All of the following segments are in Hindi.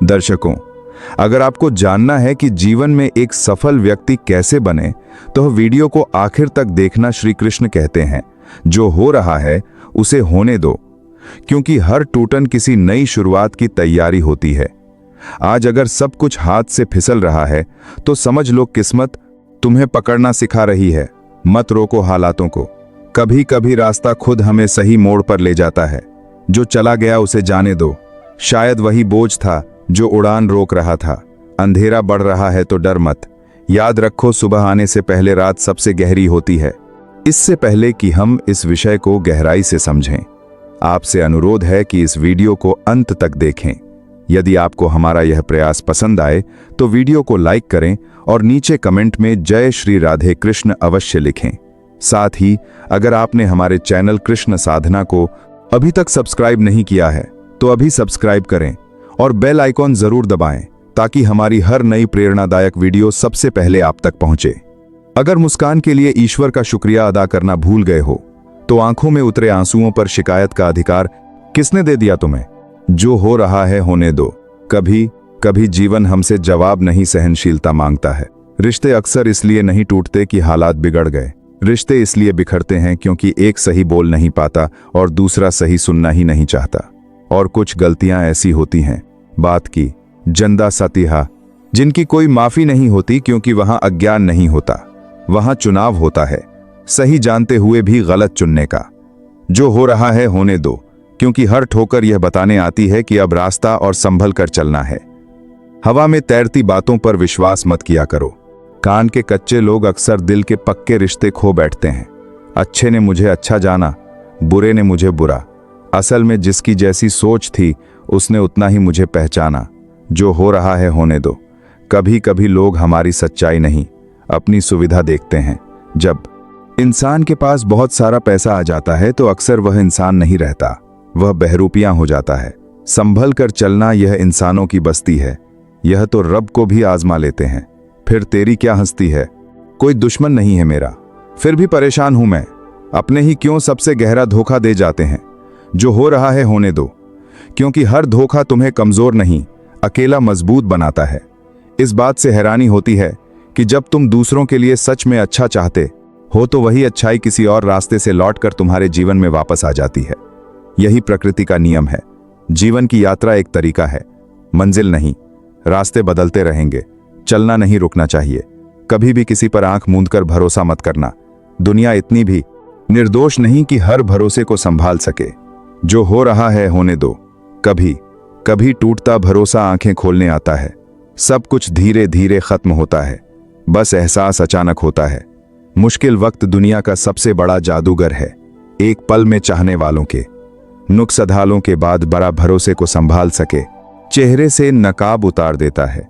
दर्शकों, अगर आपको जानना है कि जीवन में एक सफल व्यक्ति कैसे बने, तो वीडियो को आखिर तक देखना। श्री कृष्ण कहते हैं, जो हो रहा है उसे होने दो, क्योंकि हर टूटन किसी नई शुरुआत की तैयारी होती है। आज अगर सब कुछ हाथ से फिसल रहा है तो समझ लो किस्मत तुम्हें पकड़ना सिखा रही है। मत रोको हालातों को। कभी कभी रास्ता खुद हमें सही मोड़ पर ले जाता है। जो चला गया उसे जाने दो। शायद वही बोझ था जो उड़ान रोक रहा था। अंधेरा बढ़ रहा है तो डर मत। याद रखो, सुबह आने से पहले रात सबसे गहरी होती है। इससे पहले कि हम इस विषय को गहराई से समझें, आपसे अनुरोध है कि इस वीडियो को अंत तक देखें। यदि आपको हमारा यह प्रयास पसंद आए तो वीडियो को लाइक करें और नीचे कमेंट में जय श्री राधे कृष्ण अवश्य लिखें। साथ ही अगर आपने हमारे चैनल कृष्ण साधना को अभी तक सब्सक्राइब नहीं किया है तो अभी सब्सक्राइब करें और बेल आइकॉन जरूर दबाएं, ताकि हमारी हर नई प्रेरणादायक वीडियो सबसे पहले आप तक पहुंचे। अगर मुस्कान के लिए ईश्वर का शुक्रिया अदा करना भूल गए हो तो आंखों में उतरे आंसुओं पर शिकायत का अधिकार किसने दे दिया तुम्हें? जो हो रहा है होने दो। कभी कभी जीवन हमसे जवाब नहीं, सहनशीलता मांगता है। रिश्ते अक्सर इसलिए नहीं टूटते कि हालात बिगड़ गए। रिश्ते इसलिए बिखरते हैं क्योंकि एक सही बोल नहीं पाता और दूसरा सही सुनना ही नहीं चाहता। और कुछ गलतियां ऐसी होती हैं, बात की जंदा सतिहा, जिनकी कोई माफी नहीं होती, क्योंकि वहां अज्ञान नहीं होता, वहां चुनाव होता है, सही जानते हुए भी गलत चुनने का। जो हो रहा है होने दो, क्योंकि हर ठोकर यह बताने आती है कि अब रास्ता और संभल कर चलना है। हवा में तैरती बातों पर विश्वास मत किया करो। कान के कच्चे लोग अक्सर दिल के पक्के रिश्ते खो बैठते हैं। अच्छे ने मुझे अच्छा जाना, बुरे ने मुझे बुरा। असल में जिसकी जैसी सोच थी उसने उतना ही मुझे पहचाना। जो हो रहा है होने दो। कभी कभी लोग हमारी सच्चाई नहीं, अपनी सुविधा देखते हैं। जब इंसान के पास बहुत सारा पैसा आ जाता है तो अक्सर वह इंसान नहीं रहता, वह बहरूपियां हो जाता है। संभल कर चलना यह इंसानों की बस्ती है। यह तो रब को भी आजमा लेते हैं। फिर तेरी क्या हस्ती है? कोई दुश्मन नहीं है मेरा, फिर भी परेशान हूं मैं। अपने ही क्यों सबसे गहरा धोखा दे जाते हैं। जो हो रहा है होने दो, क्योंकि हर धोखा तुम्हें कमजोर नहीं, अकेला मजबूत बनाता है। इस बात से हैरानी होती है कि जब तुम दूसरों के लिए सच में अच्छा चाहते हो तो वही अच्छाई किसी और रास्ते से लौटकर तुम्हारे जीवन में वापस आ जाती है। यही प्रकृति का नियम है। जीवन की यात्रा एक तरीका है, मंजिल नहीं। रास्ते बदलते रहेंगे, चलना नहीं रुकना चाहिए। कभी भी किसी पर आंख मूंदकर भरोसा मत करना। दुनिया इतनी भी निर्दोष नहीं कि हर भरोसे को संभाल सके। जो हो रहा है होने दो। कभी कभी टूटता भरोसा आंखें खोलने आता है। सब कुछ धीरे धीरे खत्म होता है, बस एहसास अचानक होता है। मुश्किल वक्त दुनिया का सबसे बड़ा जादूगर है। एक पल में चाहने वालों के नुक्स अधालों के बाद बड़ा भरोसे को संभाल सके, चेहरे से नकाब उतार देता है।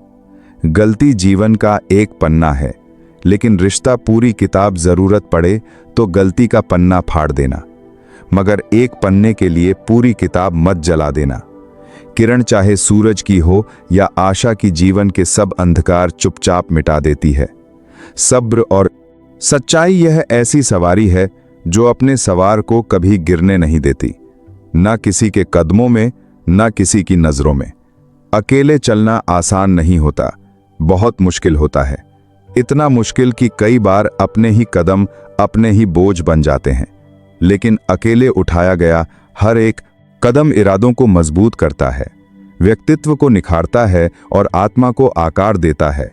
गलती जीवन का एक पन्ना है, लेकिन रिश्ता पूरी किताब। जरूरत पड़े तो गलती का पन्ना फाड़ देना, मगर एक पन्ने के लिए पूरी किताब मत जला देना। किरण चाहे सूरज की हो या आशा की, जीवन के सब अंधकार चुपचाप मिटा देती है। सब्र और सच्चाई यह ऐसी सवारी है जो अपने सवार को कभी गिरने नहीं देती, ना किसी के कदमों में, ना किसी की नजरों में। अकेले चलना आसान नहीं होता, बहुत मुश्किल होता है। इतना मुश्किल कि कई बार अपने ही कदम अपने ही बोझ बन जाते हैं। लेकिन अकेले उठाया गया हर एक कदम इरादों को मजबूत करता है, व्यक्तित्व को निखारता है और आत्मा को आकार देता है।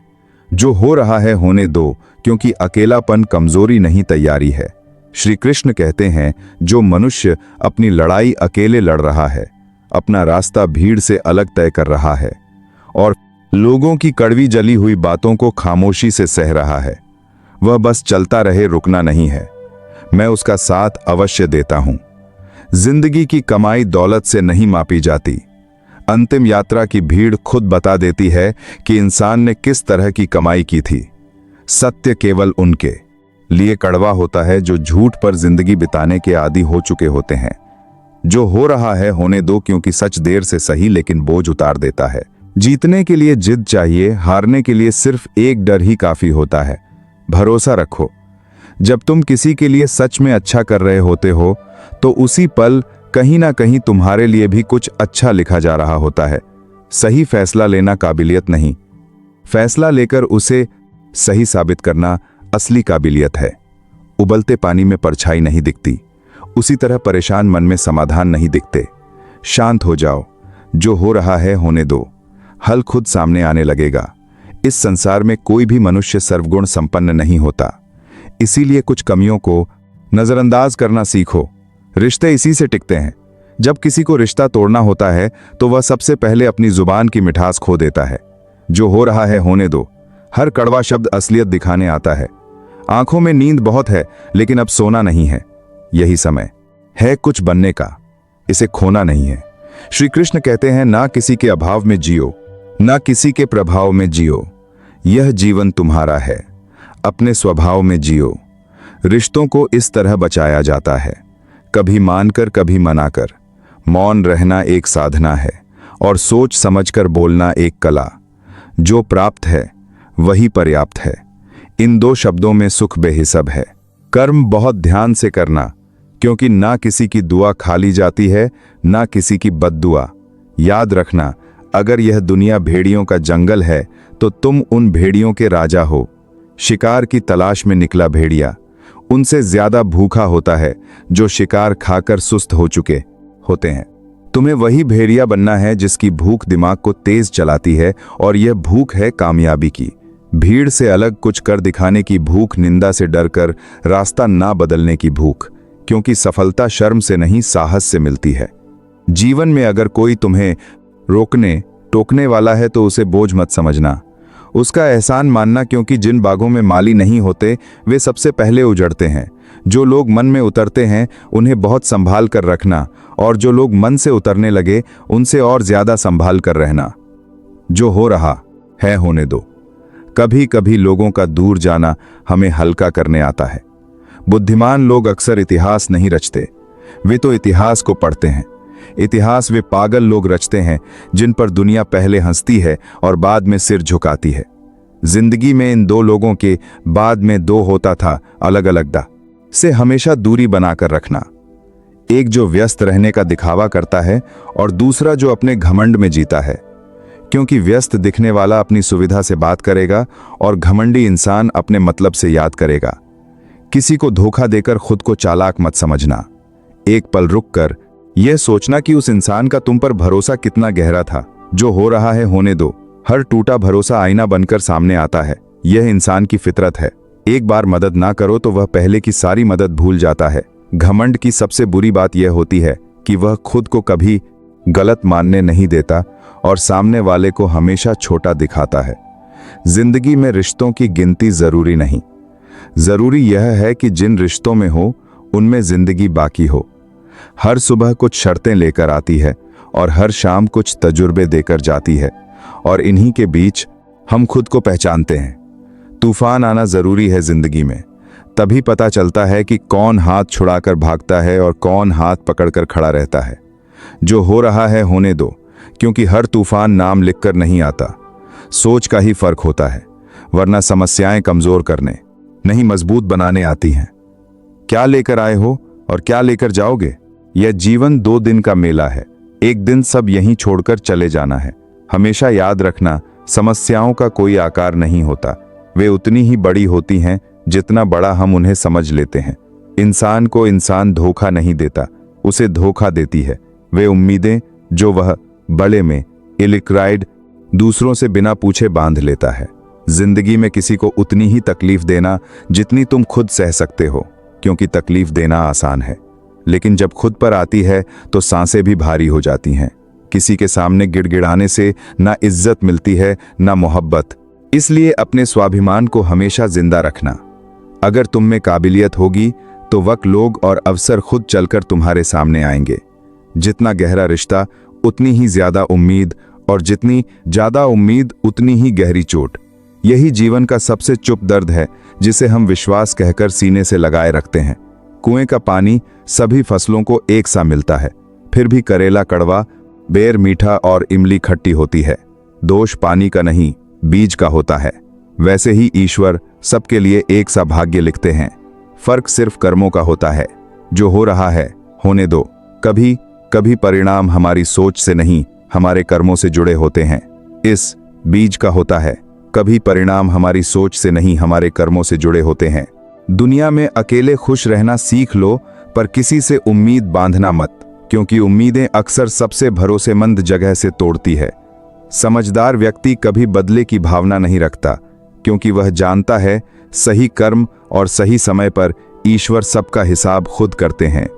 जो हो रहा है होने दो, क्योंकि अकेलापन कमजोरी नहीं, तैयारी है। श्री कृष्ण कहते हैं, जो मनुष्य अपनी लड़ाई अकेले लड़ रहा है, अपना रास्ता भीड़ से अलग तय कर रहा है और लोगों की कड़वी जली हुई बातों को खामोशी से सह रहा है, वह बस चलता रहे, रुकना नहीं है। मैं उसका साथ अवश्य देता हूं। जिंदगी की कमाई दौलत से नहीं मापी जाती। अंतिम यात्रा की भीड़ खुद बता देती है कि इंसान ने किस तरह की कमाई की थी। सत्य केवल उनके लिए कड़वा होता है जो झूठ पर जिंदगी बिताने के आदी हो चुके होते हैं। जो हो रहा है होने दो, क्योंकि सच देर से सही लेकिन बोझ उतार देता है। जीतने के लिए जिद चाहिए, हारने के लिए सिर्फ एक डर ही काफी होता है। भरोसा रखो, जब तुम किसी के लिए सच में अच्छा कर रहे होते हो तो उसी पल कहीं ना कहीं तुम्हारे लिए भी कुछ अच्छा लिखा जा रहा होता है। सही फैसला लेना काबिलियत नहीं, फैसला लेकर उसे सही साबित करना असली काबिलियत है। उबलते पानी में परछाई नहीं दिखती, उसी तरह परेशान मन में समाधान नहीं दिखते। शांत हो जाओ, जो हो रहा है होने दो, हल खुद सामने आने लगेगा। इस संसार में कोई भी मनुष्य सर्वगुण संपन्न नहीं होता, इसीलिए कुछ कमियों को नजरअंदाज करना सीखो। रिश्ते इसी से टिकते हैं। जब किसी को रिश्ता तोड़ना होता है तो वह सबसे पहले अपनी जुबान की मिठास खो देता है। जो हो रहा है होने दो, हर कड़वा शब्द असलियत दिखाने आता है। आंखों में नींद बहुत है, लेकिन अब सोना नहीं है। यही समय है कुछ बनने का, इसे खोना नहीं है। श्री कृष्ण कहते हैं, ना किसी के अभाव में जियो, ना किसी के प्रभाव में जियो। यह जीवन तुम्हारा है, अपने स्वभाव में जियो। रिश्तों को इस तरह बचाया जाता है, कभी मानकर कभी मनाकर। मौन रहना एक साधना है और सोच समझकर बोलना एक कला। जो प्राप्त है वही पर्याप्त है। इन दो शब्दों में सुख बेहिसाब है। कर्म बहुत ध्यान से करना, क्योंकि ना किसी की दुआ खाली जाती है, ना किसी की बद्दुआ। याद रखना, अगर यह दुनिया भेड़ियों का जंगल है तो तुम उन भेड़ियों के राजा हो। शिकार की तलाश में निकला भेड़िया उनसे ज्यादा भूखा होता है जो शिकार खाकर सुस्त हो चुके होते हैं। तुम्हें वही भेड़िया बनना है जिसकी भूख दिमाग को तेज चलाती है, और यह भूख है कामयाबी की। भीड़ से अलग कुछ कर दिखाने की भूख, निंदा से डरकर रास्ता ना बदलने की भूख, क्योंकि सफलता शर्म से नहीं साहस से मिलती है। जीवन में अगर कोई तुम्हें रोकने टोकने वाला है तो उसे बोझ मत समझना, उसका एहसान मानना, क्योंकि जिन बागों में माली नहीं होते वे सबसे पहले उजड़ते हैं। जो लोग मन में उतरते हैं उन्हें बहुत संभाल कर रखना, और जो लोग मन से उतरने लगे उनसे और ज्यादा संभाल कर रहना। जो हो रहा है होने दो। कभी कभी लोगों का दूर जाना हमें हल्का करने आता है। बुद्धिमान लोग अक्सर इतिहास नहीं रचते, वे तो इतिहास को पढ़ते हैं। इतिहास वे पागल लोग रचते हैं जिन पर दुनिया पहले हंसती है और बाद में सिर झुकाती है। जिंदगी में इन दो लोगों के बाद में दो होता था अलग अलग दा से हमेशा दूरी बनाकर रखना। एक जो व्यस्त रहने का दिखावा करता है और दूसरा जो अपने घमंड में जीता है, क्योंकि व्यस्त दिखने वाला अपनी सुविधा से बात करेगा और घमंडी इंसान अपने मतलब से याद करेगा। किसी को धोखा देकर खुद को चालाक मत समझना। एक पल रुककर यह सोचना कि उस इंसान का तुम पर भरोसा कितना गहरा था। जो हो रहा है होने दो। हर टूटा भरोसा आईना बनकर सामने आता है, यह इंसान की फितरत है। एक बार मदद ना करो तो वह पहले की सारी मदद भूल जाता है। घमंड की सबसे बुरी बात यह होती है कि वह खुद को कभी गलत मानने नहीं देता और सामने वाले को हमेशा छोटा दिखाता है। जिंदगी में रिश्तों की गिनती जरूरी नहीं, जरूरी यह है कि जिन रिश्तों में हो उनमें जिंदगी बाकी हो। हर सुबह कुछ शर्तें लेकर आती है और हर शाम कुछ तजुर्बे देकर जाती है, और इन्हीं के बीच हम खुद को पहचानते हैं। तूफान आना जरूरी है जिंदगी में, तभी पता चलता है कि कौन हाथ छुड़ाकर भागता है और कौन हाथ पकड़कर खड़ा रहता है। जो हो रहा है होने दो, क्योंकि हर तूफान नाम लिखकर नहीं आता, सोच का ही फर्क होता है। वरना समस्याएं कमजोर करने नहीं मजबूत बनाने आती हैं। क्या लेकर आए हो और क्या लेकर जाओगे? यह जीवन 2 दिन का मेला है, एक दिन सब यहीं छोड़कर चले जाना है। हमेशा याद रखना, समस्याओं का कोई आकार नहीं होता, वे उतनी ही बड़ी होती हैं जितना बड़ा हम उन्हें समझ लेते हैं। इंसान को इंसान धोखा नहीं देता, उसे धोखा देती है वे उम्मीदें जो वह बड़े में इलिक्राइड दूसरों से बिना पूछे बांध लेता है। जिंदगी में किसी को उतनी ही तकलीफ देना जितनी तुम खुद सह सकते हो, क्योंकि तकलीफ देना आसान है, लेकिन जब खुद पर आती है तो सांसें भी भारी हो जाती हैं। किसी के सामने गिड़गिड़ाने से ना इज्जत मिलती है ना मोहब्बत। इसलिए अपने स्वाभिमान को हमेशा जिंदा रखना। अगर तुम में काबिलियत होगी तो वक्त, लोग और अवसर खुद चलकर तुम्हारे सामने आएंगे। जितना गहरा रिश्ता उतनी ही ज्यादा उम्मीद, और जितनी ज्यादा उम्मीद उतनी ही गहरी चोट। यही जीवन का सबसे चुप दर्द है जिसे हम विश्वास कहकर सीने से लगाए रखते हैं। कुएं का पानी सभी फसलों को एक सा मिलता है, फिर भी करेला कड़वा, बेर मीठा और इमली खट्टी होती है। दोष पानी का नहीं, बीज का होता है। वैसे ही ईश्वर सबके लिए एक सा भाग्य लिखते हैं, फर्क सिर्फ कर्मों का होता है। जो हो रहा है होने दो। कभी कभी परिणाम हमारी सोच से नहीं हमारे कर्मों से जुड़े होते हैं। इस बीज का होता है। कभी परिणाम हमारी सोच से नहीं, हमारे कर्मों से जुड़े होते हैं। दुनिया में अकेले खुश रहना सीख लो, पर किसी से उम्मीद बांधना मत, क्योंकि उम्मीदें अक्सर सबसे भरोसेमंद जगह से तोड़ती है। समझदार व्यक्ति कभी बदले की भावना नहीं रखता, क्योंकि वह जानता है सही कर्म और सही समय पर ईश्वर सबका हिसाब खुद करते हैं।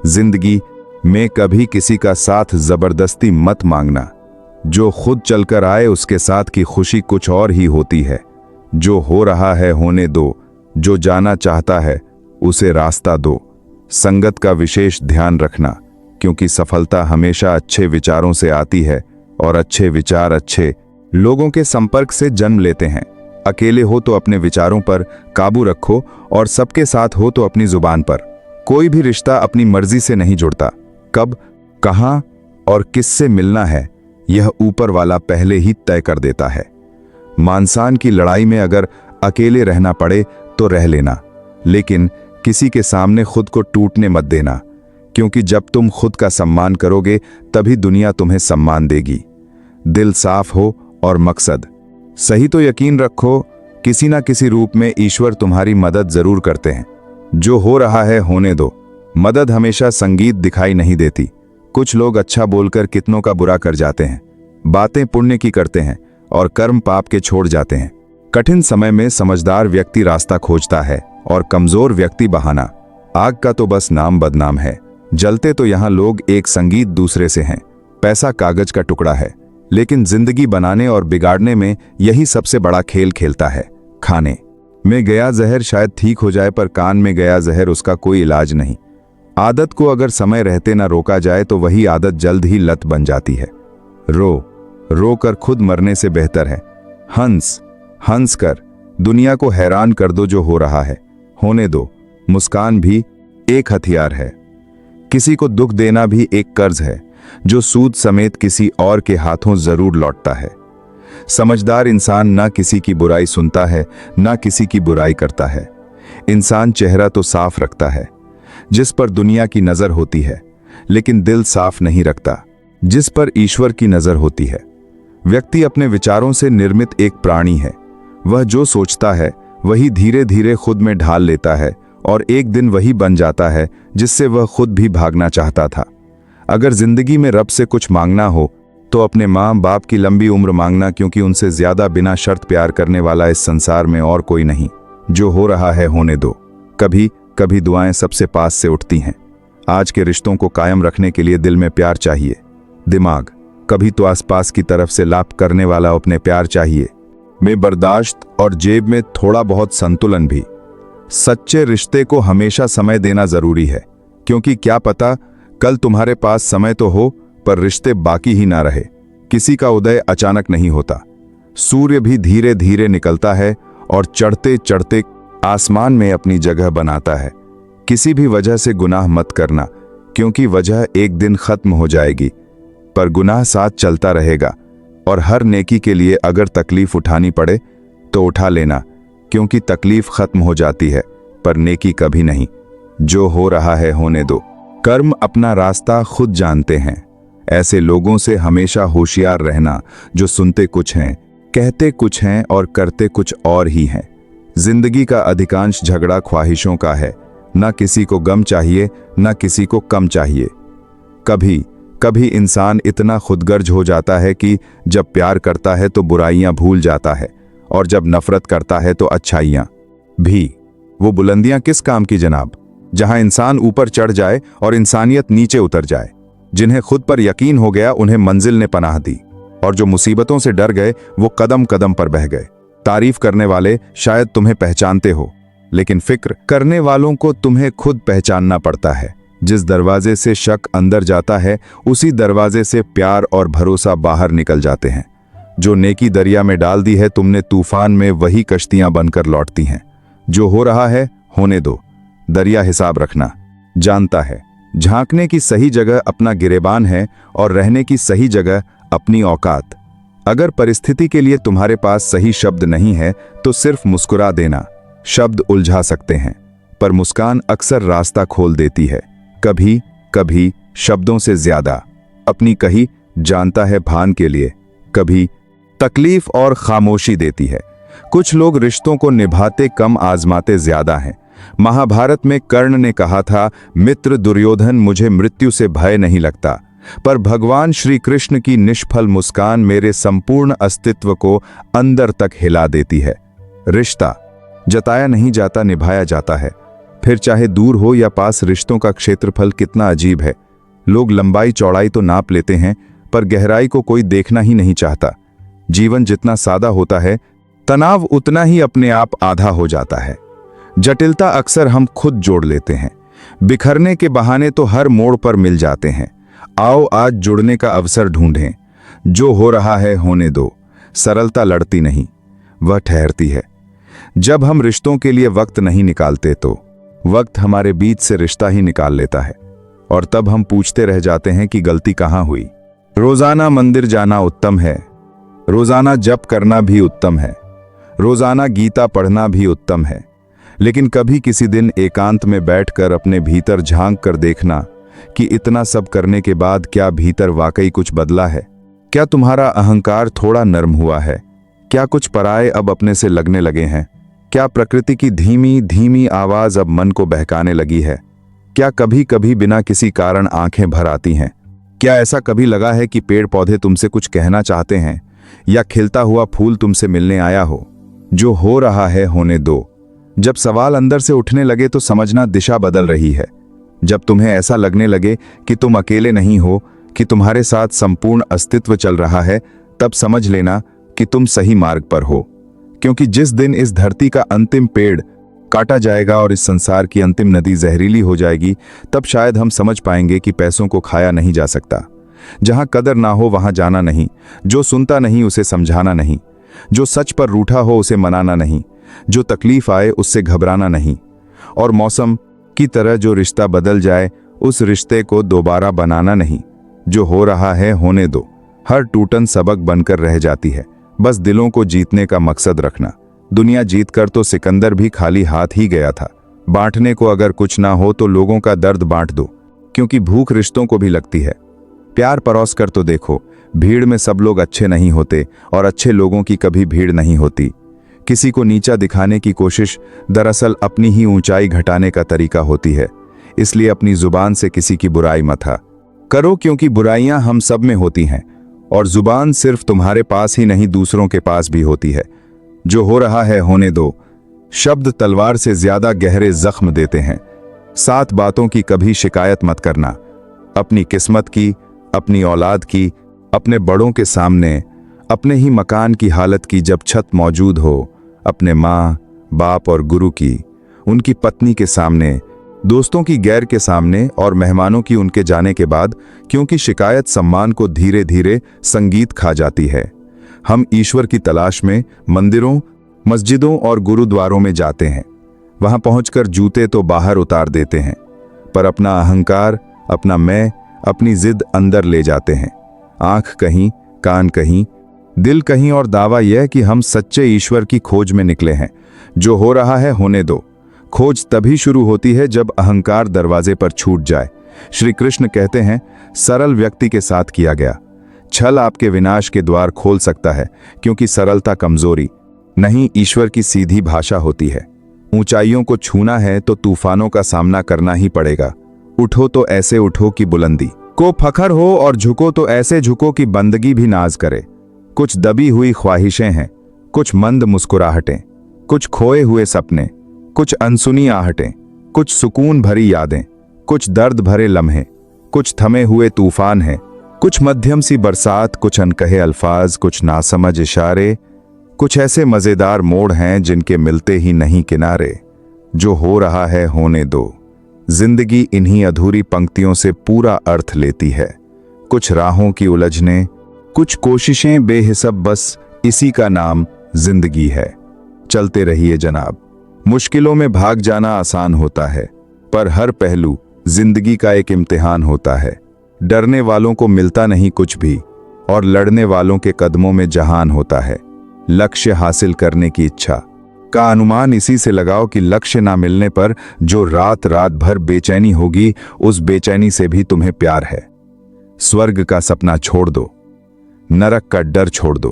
जिंदगी में कभी किसी का साथ जबरदस्ती मत मांगना। जो खुद चलकर आए उसके साथ की खुशी कुछ और ही होती है। जो हो रहा है होने दो, जो जाना चाहता है उसे रास्ता दो। संगत का विशेष ध्यान रखना, क्योंकि सफलता हमेशा अच्छे विचारों से आती है और अच्छे विचार अच्छे लोगों के संपर्क से जन्म लेते हैं। अकेले हो तो अपने विचारों पर काबू रखो और सबके साथ हो तो अपनी जुबान पर। कोई भी रिश्ता अपनी मर्जी से नहीं जुड़ता। कब, कहां और किससे मिलना है यह ऊपर वाला पहले ही तय कर देता है। मानसान की लड़ाई में अगर अकेले रहना पड़े तो रह लेना, लेकिन किसी के सामने खुद को टूटने मत देना, क्योंकि जब तुम खुद का सम्मान करोगे तभी दुनिया तुम्हें सम्मान देगी। दिल साफ हो और मकसद सही तो यकीन रखो, किसी ना किसी रूप में ईश्वर तुम्हारी मदद जरूर करते हैं। जो हो रहा है होने दो। मदद हमेशा संगीत दिखाई नहीं देती। कुछ लोग अच्छा बोलकर कितनों का बुरा कर जाते हैं। बातें पुण्य की करते हैं और कर्म पाप के छोड़ जाते हैं। कठिन समय में समझदार व्यक्ति रास्ता खोजता है और कमजोर व्यक्ति बहाना। आग का तो बस नाम बदनाम है, जलते तो यहाँ लोग एक संगीत दूसरे से हैं। पैसा कागज का टुकड़ा है, लेकिन जिंदगी बनाने और बिगाड़ने में यही सबसे बड़ा खेल खेलता है। खाने में गया जहर शायद ठीक हो जाए, पर कान में गया जहर उसका कोई इलाज नहीं। आदत को अगर समय रहते ना रोका जाए तो वही आदत जल्द ही लत बन जाती है। रो कर खुद मरने से बेहतर है हंस कर दुनिया को हैरान कर दो। जो हो रहा है होने दो। मुस्कान भी एक हथियार है। किसी को दुख देना भी एक कर्ज है, जो सूद समेत किसी और के हाथों जरूर लौटता है। समझदार इंसान ना किसी की बुराई सुनता है, ना किसी की बुराई करता है। इंसान चेहरा तो साफ रखता है, जिस पर दुनिया की नजर होती है, लेकिन दिल साफ नहीं रखता, जिस पर ईश्वर की नजर होती है। व्यक्ति अपने विचारों से निर्मित एक प्राणी है। वह जो सोचता है वही धीरे धीरे खुद में ढाल लेता है और एक दिन वही बन जाता है जिससे वह खुद भी भागना चाहता था। अगर जिंदगी में रब से कुछ मांगना हो तो अपने माँ बाप की लंबी उम्र मांगना, क्योंकि उनसे ज्यादा बिना शर्त प्यार करने वाला इस संसार में और कोई नहीं। जो हो रहा है होने दो। कभी कभी दुआएं सबसे पास से उठती हैं। आज के रिश्तों को कायम रखने के लिए दिल में प्यार चाहिए, दिमाग कभी तो आसपास की तरफ से लाप करने वाला अपने प्यार चाहिए, में बर्दाश्त और जेब में थोड़ा बहुत संतुलन भी। सच्चे रिश्ते को हमेशा समय देना जरूरी है, क्योंकि क्या पता कल तुम्हारे पास समय तो हो पर रिश्ते बाकी ही ना रहे। किसी का उदय अचानक नहीं होता। सूर्य भी धीरे धीरे निकलता है और चढ़ते चढ़ते आसमान में अपनी जगह बनाता है। किसी भी वजह से गुनाह मत करना, क्योंकि वजह एक दिन खत्म हो जाएगी, पर गुनाह साथ चलता रहेगा। और हर नेकी के लिए अगर तकलीफ उठानी पड़े तो उठा लेना, क्योंकि तकलीफ खत्म हो जाती है पर नेकी कभी नहीं। जो हो रहा है होने दो। कर्म अपना रास्ता खुद जानते हैं। ऐसे लोगों से हमेशा होशियार रहना, जो सुनते कुछ हैं, कहते कुछ हैं और करते कुछ और ही हैं। जिंदगी का अधिकांश झगड़ा ख्वाहिशों का है। ना किसी को गम चाहिए, ना किसी को कम चाहिए। कभी कभी इंसान इतना खुदगर्ज हो जाता है कि जब प्यार करता है तो बुराइयां भूल जाता है, और जब नफरत करता है तो अच्छाइयां भी। वो बुलंदियां किस काम की जनाब, जहां इंसान ऊपर चढ़ जाए और इंसानियत नीचे उतर जाए। जिन्हें खुद पर यकीन हो गया उन्हें मंजिल ने पनाह दी, और जो मुसीबतों से डर गए वो कदम कदम पर बह गए। तारीफ करने वाले शायद तुम्हें पहचानते हो, लेकिन फिक्र करने वालों को तुम्हें खुद पहचानना पड़ता है। जिस दरवाजे से शक अंदर जाता है उसी दरवाजे से प्यार और भरोसा बाहर निकल जाते हैं। जो नेकी दरिया में डाल दी है तुमने, तूफान में वही कश्तियां बनकर लौटती हैं। जो हो रहा है होने दो। दरिया हिसाब रखना जानता है। झांकने की सही जगह अपना गिरेबान है और रहने की सही जगह अपनी औकात। अगर परिस्थिति के लिए तुम्हारे पास सही शब्द नहीं है तो सिर्फ मुस्कुरा देना। शब्द उलझा सकते हैं, पर मुस्कान अक्सर रास्ता खोल देती है। कभी कभी शब्दों से ज्यादा अपनी कही जानता है भान के लिए, कभी तकलीफ और खामोशी देती है। कुछ लोग रिश्तों को निभाते कम आजमाते ज्यादा हैं। महाभारत में कर्ण ने कहा था, मित्र दुर्योधन मुझे मृत्यु से भय नहीं लगता, पर भगवान श्री कृष्ण की निष्फल मुस्कान मेरे संपूर्ण अस्तित्व को अंदर तक हिला देती है। रिश्ता जताया नहीं जाता, निभाया जाता है। फिर चाहे दूर हो या पास, रिश्तों का क्षेत्रफल कितना अजीब है। लोग लंबाई चौड़ाई तो नाप लेते हैं, पर गहराई को कोई देखना ही नहीं चाहता। जीवन जितना सादा होता है, तनाव उतना ही अपने आप आधा हो जाता है। जटिलता अक्सर हम खुद जोड़ लेते हैं। बिखरने के बहाने तो हर मोड़ पर मिल जाते हैं। आओ आज जुड़ने का अवसर ढूंढें। जो हो रहा है होने दो। सरलता लड़ती नहीं, वह ठहरती है। जब हम रिश्तों के लिए वक्त नहीं निकालते तो वक्त हमारे बीच से रिश्ता ही निकाल लेता है, और तब हम पूछते रह जाते हैं कि गलती कहाँ हुई। रोजाना मंदिर जाना उत्तम है, रोजाना जप करना भी उत्तम है, रोजाना गीता पढ़ना भी उत्तम है, लेकिन कभी किसी दिन एकांत में बैठकर अपने भीतर झांक कर देखना कि इतना सब करने के बाद क्या भीतर वाकई कुछ बदला है। क्या तुम्हारा अहंकार थोड़ा नरम हुआ है? क्या कुछ पराये अब अपने से लगने लगे हैं? क्या प्रकृति की धीमी धीमी आवाज अब मन को बहकाने लगी है? क्या कभी कभी बिना किसी कारण आंखें भर आती हैं? क्या ऐसा कभी लगा है कि पेड़ पौधे तुमसे कुछ कहना चाहते हैं, या खिलता हुआ फूल तुमसे मिलने आया हो? जो हो रहा है होने दो। जब सवाल अंदर से उठने लगे तो समझना दिशा बदल रही है। जब तुम्हें ऐसा लगने लगे कि तुम अकेले नहीं हो, कि तुम्हारे साथ संपूर्ण अस्तित्व चल रहा है, तब समझ लेना कि तुम सही मार्ग पर हो। क्योंकि जिस दिन इस धरती का अंतिम पेड़ काटा जाएगा और इस संसार की अंतिम नदी जहरीली हो जाएगी, तब शायद हम समझ पाएंगे कि पैसों को खाया नहीं जा सकता। जहां कदर ना हो वहां जाना नहीं, जो सुनता नहीं उसे समझाना नहीं, जो सच पर रूठा हो उसे मनाना नहीं, जो तकलीफ आए उससे घबराना नहीं, और मौसम की तरह जो रिश्ता बदल जाए उस रिश्ते को दोबारा बनाना नहीं। जो हो रहा है होने दो। हर टूटन सबक बनकर रह जाती है। बस दिलों को जीतने का मकसद रखना। दुनिया जीत कर तो सिकंदर भी खाली हाथ ही गया था। बांटने को अगर कुछ ना हो तो लोगों का दर्द बांट दो, क्योंकि भूख रिश्तों को भी लगती है। प्यार परोस कर तो देखो, भीड़ में सब लोग अच्छे नहीं होते, और अच्छे लोगों की कभी भीड़ नहीं होती। किसी को नीचा दिखाने की कोशिश दरअसल अपनी ही ऊंचाई घटाने का तरीका होती है। इसलिए अपनी जुबान से किसी की बुराई मत करो, क्योंकि बुराइयां हम सब में होती हैं, और जुबान सिर्फ तुम्हारे पास ही नहीं दूसरों के पास भी होती है। जो हो रहा है होने दो। शब्द तलवार से ज्यादा गहरे जख्म देते हैं। 7 बातों की कभी शिकायत मत करना। अपनी किस्मत की, अपनी औलाद की, अपने बड़ों के सामने, अपने ही मकान की हालत की जब छत मौजूद हो, अपने माँ बाप और गुरु की, उनकी पत्नी के सामने, दोस्तों की गैर के सामने, और मेहमानों की उनके जाने के बाद, क्योंकि शिकायत सम्मान को धीरे धीरे संगीत खा जाती है। हम ईश्वर की तलाश में मंदिरों, मस्जिदों और गुरुद्वारों में जाते हैं। वहां पहुंचकर जूते तो बाहर उतार देते हैं, पर अपना अहंकार, अपना मैं, अपनी जिद अंदर ले जाते हैं। आंख कहीं, कान कहीं, दिल कहीं, और दावा यह कि हम सच्चे ईश्वर की खोज में निकले हैं। जो हो रहा है होने दो। खोज तभी शुरू होती है जब अहंकार दरवाजे पर छूट जाए। श्री कृष्ण कहते हैं, सरल व्यक्ति के साथ किया गया छल आपके विनाश के द्वार खोल सकता है, क्योंकि सरलता कमजोरी नहीं, ईश्वर की सीधी भाषा होती है। ऊंचाइयों को छूना है तो तूफानों का सामना करना ही पड़ेगा। उठो तो ऐसे उठो कि बुलंदी को फखर हो, और झुको तो ऐसे झुको कि बंदगी भी नाज करे। कुछ दबी हुई ख्वाहिशें हैं, कुछ मंद मुस्कुराहटें, कुछ खोए हुए सपने, कुछ अनसुनी आहटें, कुछ सुकून भरी यादें, कुछ दर्द भरे लम्हे, कुछ थमे हुए तूफान हैं, कुछ मध्यम सी बरसात, कुछ अनकहे अल्फाज, कुछ नासमझ इशारे, कुछ ऐसे मजेदार मोड़ हैं जिनके मिलते ही नहीं किनारे। जो हो रहा है होने दो। जिंदगी इन्हीं अधूरी पंक्तियों से पूरा अर्थ लेती है। कुछ राहों की उलझने, कुछ कोशिशें बेहिसाब, बस इसी का नाम जिंदगी है। चलते रहिए जनाब। मुश्किलों में भाग जाना आसान होता है, पर हर पहलू जिंदगी का एक इम्तिहान होता है। डरने वालों को मिलता नहीं कुछ भी, और लड़ने वालों के कदमों में जहान होता है। लक्ष्य हासिल करने की इच्छा का अनुमान इसी से लगाओ कि लक्ष्य ना मिलने पर जो रात रात भर बेचैनी होगी, उस बेचैनी से भी तुम्हें प्यार है। स्वर्ग का सपना छोड़ दो, नरक का डर छोड़ दो।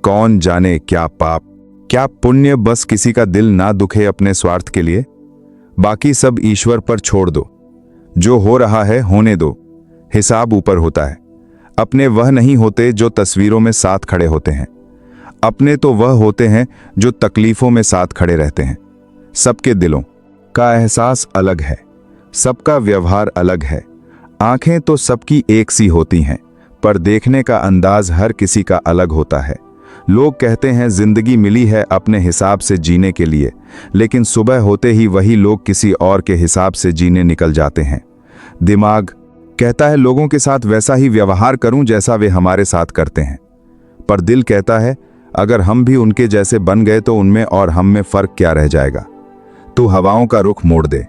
कौन जाने क्या पाप क्या पुण्य, बस किसी का दिल ना दुखे अपने स्वार्थ के लिए। बाकी सब ईश्वर पर छोड़ दो। जो हो रहा है होने दो, हिसाब ऊपर होता है। अपने वह नहीं होते जो तस्वीरों में साथ खड़े होते हैं, अपने तो वह होते हैं जो तकलीफों में साथ खड़े रहते हैं। सबके दिलों का एहसास अलग है, सबका व्यवहार अलग है। आंखें तो सबकी एक सी होती हैं, पर देखने का अंदाज हर किसी का अलग होता है। लोग कहते हैं जिंदगी मिली है अपने हिसाब से जीने के लिए, लेकिन सुबह होते ही वही लोग किसी और के हिसाब से जीने निकल जाते हैं। दिमाग कहता है लोगों के साथ वैसा ही व्यवहार करूं जैसा वे हमारे साथ करते हैं, पर दिल कहता है अगर हम भी उनके जैसे बन गए तो उनमें और हम में फर्क क्या रह जाएगा। तू हवाओं का रुख मोड़ दे,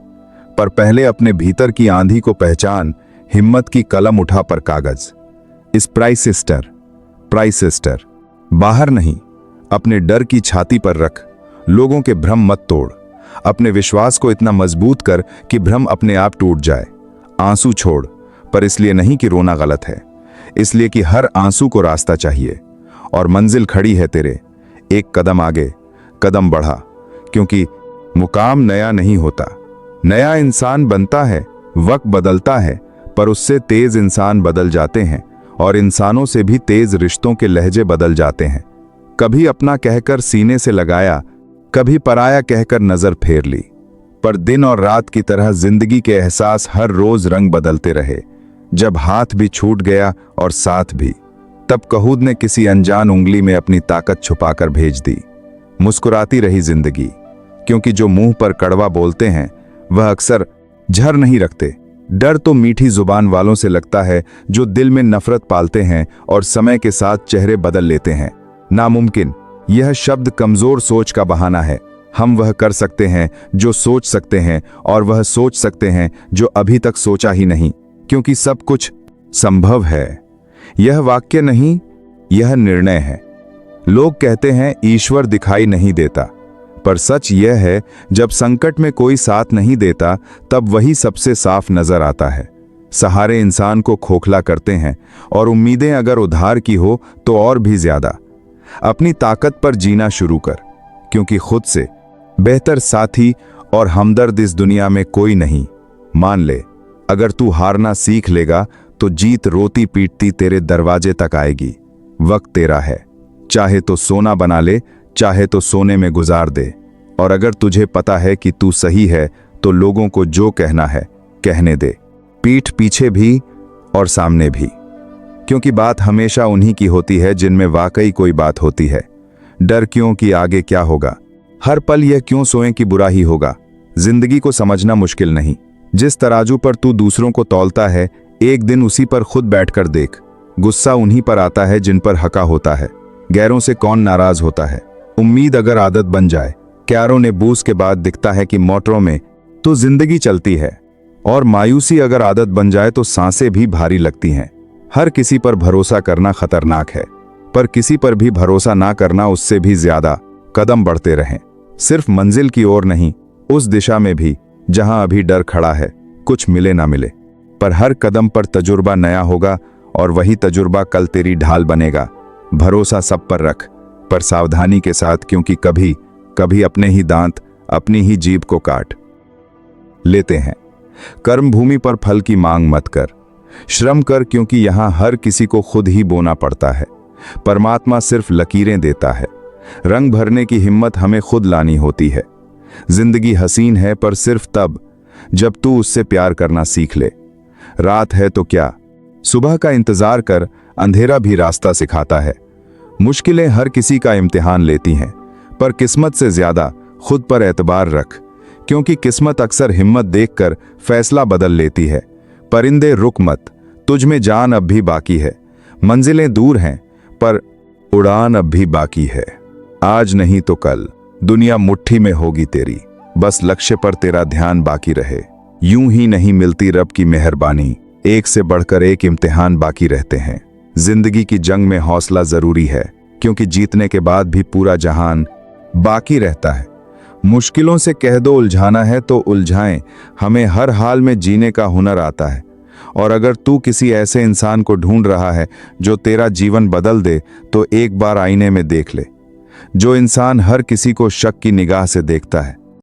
पर पहले अपने भीतर की आंधी को पहचान। हिम्मत की कलम उठा पर कागज। इस प्राइस सिस्टर बाहर नहीं, अपने डर की छाती पर रख। लोगों के भ्रम मत तोड़, अपने विश्वास को इतना मजबूत कर कि भ्रम अपने आप टूट जाए। आंसू छोड़, पर इसलिए नहीं कि रोना गलत है, इसलिए कि हर आंसू को रास्ता चाहिए और मंजिल खड़ी है तेरे। एक कदम आगे, कदम बढ़ा, क्योंकि मुकाम नया नहीं होता, नया इंसान बनता है। वक्त बदलता है, पर उससे तेज इंसान बदल जाते हैं, और इंसानों से भी तेज रिश्तों के लहजे बदल जाते हैं। कभी अपना कहकर सीने से लगाया, कभी पराया कहकर नजर फेर ली, पर दिन और रात की तरह जिंदगी के एहसास हर रोज रंग बदलते रहे। जब हाथ भी छूट गया और साथ भी, तब कहूद ने किसी अनजान उंगली में अपनी ताकत छुपाकर भेज दी। मुस्कुराती रही जिंदगी, क्योंकि जो मुंह पर कड़वा बोलते हैं वह अक्सर झर नहीं रखते। डर तो मीठी जुबान वालों से लगता है जो दिल में नफरत पालते हैं और समय के साथ चेहरे बदल लेते हैं। नामुमकिन, यह शब्द कमजोर सोच का बहाना है। हम वह कर सकते हैं जो सोच सकते हैं, और वह सोच सकते हैं जो अभी तक सोचा ही नहीं, क्योंकि सब कुछ संभव है। यह वाक्य नहीं, यह निर्णय है। लोग कहते हैं ईश्वर दिखाई नहीं देता, पर सच यह है जब संकट में कोई साथ नहीं देता तब वही सबसे साफ नजर आता है। सहारे इंसान को खोखला करते हैं, और उम्मीदें अगर उधार की हो तो और भी ज्यादा। अपनी ताकत पर जीना शुरू कर, क्योंकि खुद से बेहतर साथी और हमदर्द इस दुनिया में कोई नहीं। मान ले, अगर तू हारना सीख लेगा तो जीत रोती पीटती तेरे दरवाजे तक आएगी। वक्त तेरा है, चाहे तो सोना बना ले, चाहे तो सोने में गुजार दे। और अगर तुझे पता है कि तू सही है तो लोगों को जो कहना है कहने दे, पीठ पीछे भी और सामने भी, क्योंकि बात हमेशा उन्हीं की होती है जिनमें वाकई कोई बात होती है। डर क्यों कि आगे क्या होगा, हर पल यह क्यों सोएं कि बुरा ही होगा। जिंदगी को समझना मुश्किल नहीं। जिस तराजू पर तू दूसरों को तौलता है, एक दिन उसी पर खुद बैठकर देख। गुस्सा उन्हीं पर आता है जिन पर हका होता है। गैरों से कौन नाराज होता है। उम्मीद अगर आदत बन जाए, क्यारों ने बूस के बाद दिखता है कि मोटरों में तो जिंदगी चलती है। और मायूसी अगर आदत बन जाए तो सांसें भी भारी लगती हैं। हर किसी पर भरोसा करना खतरनाक है, पर किसी पर भी भरोसा ना करना उससे भी ज्यादा। कदम बढ़ते रहें, सिर्फ मंजिल की ओर नहीं, उस दिशा में भी जहां अभी डर खड़ा है। कुछ मिले ना मिले, पर हर कदम पर तजुर्बा नया होगा, और वही तजुर्बा कल तेरी ढाल बनेगा। भरोसा सब पर रख, पर सावधानी के साथ, क्योंकि कभी कभी अपने ही दांत अपनी ही जीभ को काट लेते हैं। कर्म भूमि पर फल की मांग मत कर, श्रम कर, क्योंकि यहां हर किसी को खुद ही बोना पड़ता है। परमात्मा सिर्फ लकीरें देता है, रंग भरने की हिम्मत हमें खुद लानी होती है। जिंदगी हसीन है पर सिर्फ तब जब तू उससे प्यार करना सीख ले। रात है तो क्या, सुबह का इंतजार कर, अंधेरा भी रास्ता सिखाता है। मुश्किलें हर किसी का इम्तिहान लेती हैं, पर किस्मत से ज्यादा खुद पर एतबार रख, क्योंकि किस्मत अक्सर हिम्मत देखकर फैसला बदल लेती है। परिंदे रुक मत, तुझ में जान अब भी बाकी है। मंजिलें दूर हैं पर उड़ान अब भी बाकी है। आज नहीं तो कल दुनिया मुट्ठी में होगी तेरी, बस लक्ष्य पर तेरा ध्यान बाकी रहे। यूं ही नहीं मिलती रब की मेहरबानी, एक से बढ़कर एक इम्तिहान बाकी रहते हैं। जिंदगी की जंग में हौसला जरूरी है, क्योंकि जीतने के बाद भी पूरा जहान बाकी रहता है। मुश्किलों से कह दो उलझाना है तो उलझाएं, हमें हर हाल में जीने का हुनर आता है। और अगर तू किसी ऐसे इंसान को ढूंढ रहा है जो तेरा जीवन बदल दे, तो एक बार आईने में देख ले। जो इंसान हर किसी को शक की निगाह से देखता है,